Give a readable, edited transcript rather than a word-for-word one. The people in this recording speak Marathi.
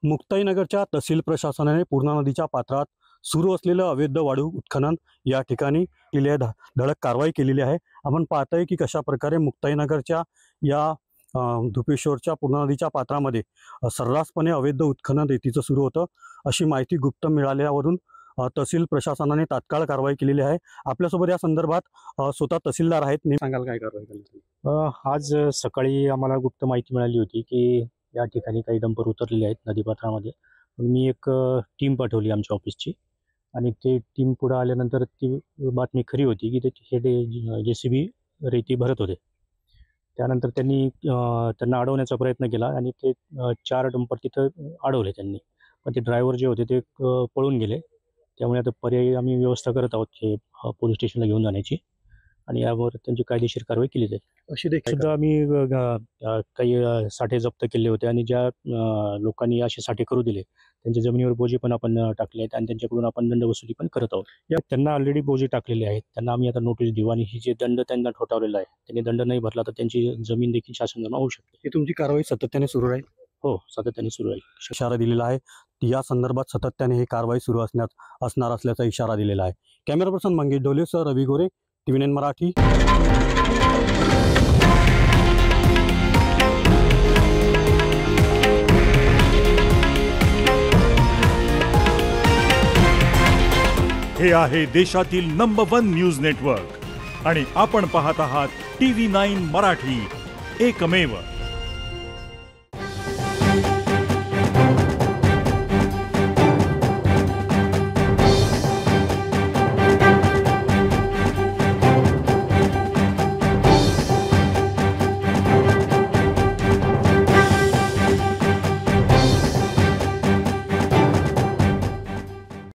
मुक्ताईनगरच्या तहसील प्रशासनाने पूर्णा नदीच्या पात्रात सुरू असलेलं अवैध वाळू उत्खनन या ठिकाणी धडक कारवाई केलेली आहे। आपण पाहतोय की कशा प्रकारे मुक्ताईनगरच्या या धुपेश्वरच्या पूर्णा नदीच्या पात्रामध्ये सर्रासपणे अवैध उत्खनन रेतीचं सुरू होतं, अशी माहिती गुप्त मिळाल्यावरून तहसील प्रशासनाने तात्काळ कारवाई केलेली आहे। आपल्यासोबत या संदर्भात स्वतः तहसीलदार आहेत। सांगाल काय कारवाई केली? आज सकाळी आम्हाला गुप्त माहिती मिळाली होती की या ठिकाणी काही डंपर उतरलेले आहेत नदीपात्रामध्ये। मी एक टीम पाठवली आमच्या ऑफिसची आणि ते टीम पुढे आल्यानंतर ती बातमी खरी होती की हे JCB रेती भरत होते। त्यानंतर त्यांना अडवण्याचा प्रयत्न केला आणि ते 4 डंपर तिथं अडवले त्यांनी, पण ते ड्रायव्हर जे होते ते पळून गेले। त्यामुळे आता पर्यायी आम्ही व्यवस्था करत आहोत की पोलीस स्टेशनला घेऊन जाण्याची आणि यावर त्यांची कायदेशीर कारवाई केली जाईल। अशी देखील सुद्धा आम्ही काही साठे जप्त केले होते आणि ज्या लोकांनी असे साठे करू दिले त्यांच्या जमिनीवर बोजे पण आपण टाकले आहेत आणि त्यांच्याकडून आपण दंड वसुली पण करत आहोत। त्यांना ऑलरेडी बोजे टाकलेले आहेत, त्यांना आम्ही आता नोटीस देऊ आणि ही जे दंड त्यांना ठोठावलेला आहे त्यांनी दंड नाही भरला तर त्यांची जमीन देखील शासनाला होऊ शकते। ही तुमची कारवाई सातत्याने सुरू राहील? हो, सातत्याने सुरू आहे। इशारा दिलेला आहे, या संदर्भात सातत्याने ही कारवाई सुरू असणार असल्याचा इशारा दिलेला आहे। Camera person Mangesh Dhole sir, Ravi Gore, TV9 Marathi. हे आहे देशातील नंबर 1 न्यूज नेटवर्क आणि आपण पाहत आहात TV9 मराठी, एकमेव।